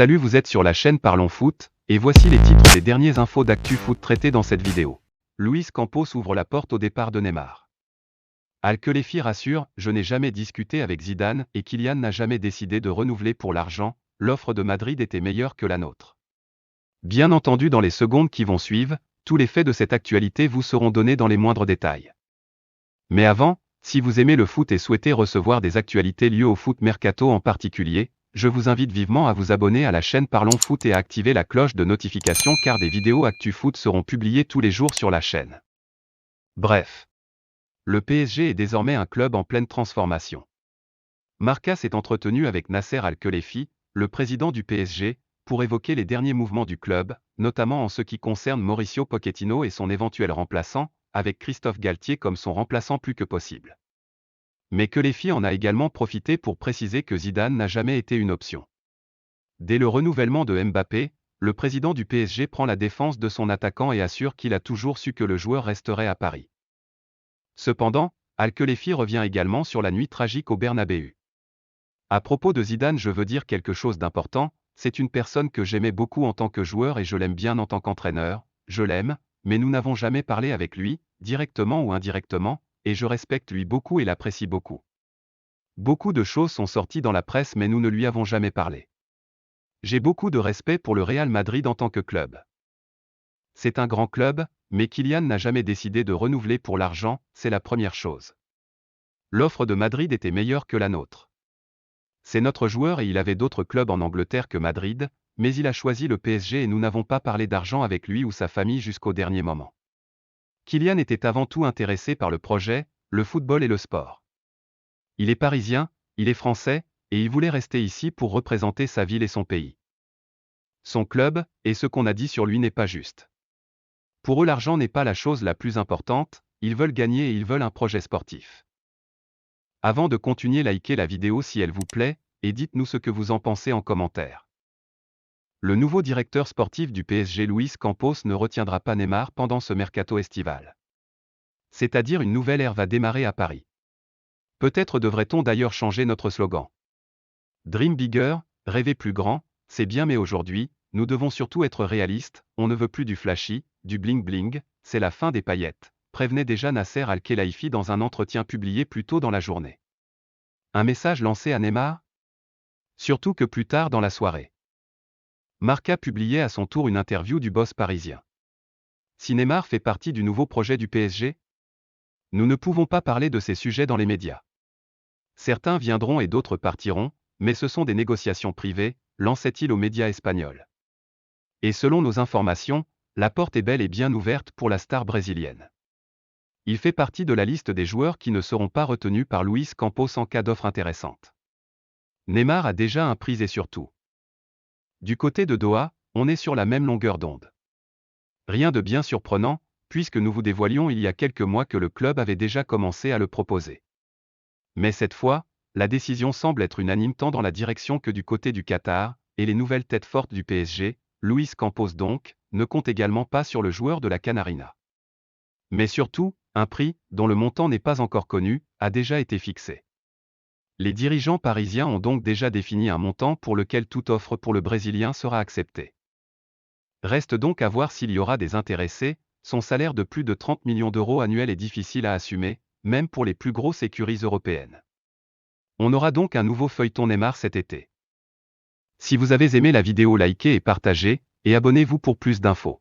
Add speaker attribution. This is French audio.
Speaker 1: Salut, vous êtes sur la chaîne Parlons Foot, et voici les titres des dernières infos d'actu foot traitées dans cette vidéo. Luis Campos ouvre la porte au départ de Neymar. Al-Khelaifi rassure, je n'ai jamais discuté avec Zidane et Kylian n'a jamais décidé de renouveler pour l'argent, l'offre de Madrid était meilleure que la nôtre. Bien entendu, dans les secondes qui vont suivre, tous les faits de cette actualité vous seront donnés dans les moindres détails. Mais avant, si vous aimez le foot et souhaitez recevoir des actualités liées au foot mercato en particulier, je vous invite vivement à vous abonner à la chaîne Parlons Foot et à activer la cloche de notification car des vidéos Actu Foot seront publiées tous les jours sur la chaîne. Bref. Le PSG est désormais un club en pleine transformation. Marca s'est entretenu avec Nasser Al-Khelaifi, le président du PSG, pour évoquer les derniers mouvements du club, notamment en ce qui concerne Mauricio Pochettino et son éventuel remplaçant, avec Christophe Galtier comme son remplaçant plus que possible. Mais Khelaifi en a également profité pour préciser que Zidane n'a jamais été une option. Dès le renouvellement de Mbappé, le président du PSG prend la défense de son attaquant et assure qu'il a toujours su que le joueur resterait à Paris. Cependant, Al-Khelaifi revient également sur la nuit tragique au Bernabéu. À propos de Zidane, je veux dire quelque chose d'important, c'est une personne que j'aimais beaucoup en tant que joueur et je l'aime bien en tant qu'entraîneur, je l'aime, mais nous n'avons jamais parlé avec lui, directement ou indirectement, et je respecte lui beaucoup et l'apprécie beaucoup. Beaucoup de choses sont sorties dans la presse mais nous ne lui avons jamais parlé. J'ai beaucoup de respect pour le Real Madrid en tant que club. C'est un grand club, mais Kylian n'a jamais décidé de renouveler pour l'argent, c'est la première chose. L'offre de Madrid était meilleure que la nôtre. C'est notre joueur et il avait d'autres clubs en Angleterre que Madrid, mais il a choisi le PSG et nous n'avons pas parlé d'argent avec lui ou sa famille jusqu'au dernier moment. Kylian était avant tout intéressé par le projet, le football et le sport. Il est parisien, il est français, et il voulait rester ici pour représenter sa ville et son pays. Son club, et ce qu'on a dit sur lui n'est pas juste. Pour eux l'argent n'est pas la chose la plus importante, ils veulent gagner et ils veulent un projet sportif. Avant de continuer, likez la vidéo si elle vous plaît, et dites-nous ce que vous en pensez en commentaire. Le nouveau directeur sportif du PSG Luis Campos ne retiendra pas Neymar pendant ce mercato estival. C'est-à-dire une nouvelle ère va démarrer à Paris. Peut-être devrait-on d'ailleurs changer notre slogan. Dream bigger, rêver plus grand, c'est bien mais aujourd'hui, nous devons surtout être réalistes, on ne veut plus du flashy, du bling bling, c'est la fin des paillettes, prévenait déjà Nasser Al-Khelaifi dans un entretien publié plus tôt dans la journée. Un message lancé à Neymar? Surtout que plus tard dans la soirée. Marca publiait à son tour une interview du boss parisien. Si Neymar fait partie du nouveau projet du PSG? Nous ne pouvons pas parler de ces sujets dans les médias. Certains viendront et d'autres partiront, mais ce sont des négociations privées, lançait-il aux médias espagnols. Et selon nos informations, la porte est bel et bien ouverte pour la star brésilienne. Il fait partie de la liste des joueurs qui ne seront pas retenus par Luis Campos en cas d'offre intéressante. Neymar a déjà un prix et surtout. Du côté de Doha, on est sur la même longueur d'onde. Rien de bien surprenant, puisque nous vous dévoilions il y a quelques mois que le club avait déjà commencé à le proposer. Mais cette fois, la décision semble être unanime tant dans la direction que du côté du Qatar, et les nouvelles têtes fortes du PSG, Luis Campos donc, ne comptent également pas sur le joueur de la Canarina. Mais surtout, un prix, dont le montant n'est pas encore connu, a déjà été fixé. Les dirigeants parisiens ont donc déjà défini un montant pour lequel toute offre pour le Brésilien sera acceptée. Reste donc à voir s'il y aura des intéressés, son salaire de plus de 30 millions d'euros annuels est difficile à assumer, même pour les plus grosses écuries européennes. On aura donc un nouveau feuilleton Neymar cet été. Si vous avez aimé la vidéo, likez et partagez, et abonnez-vous pour plus d'infos.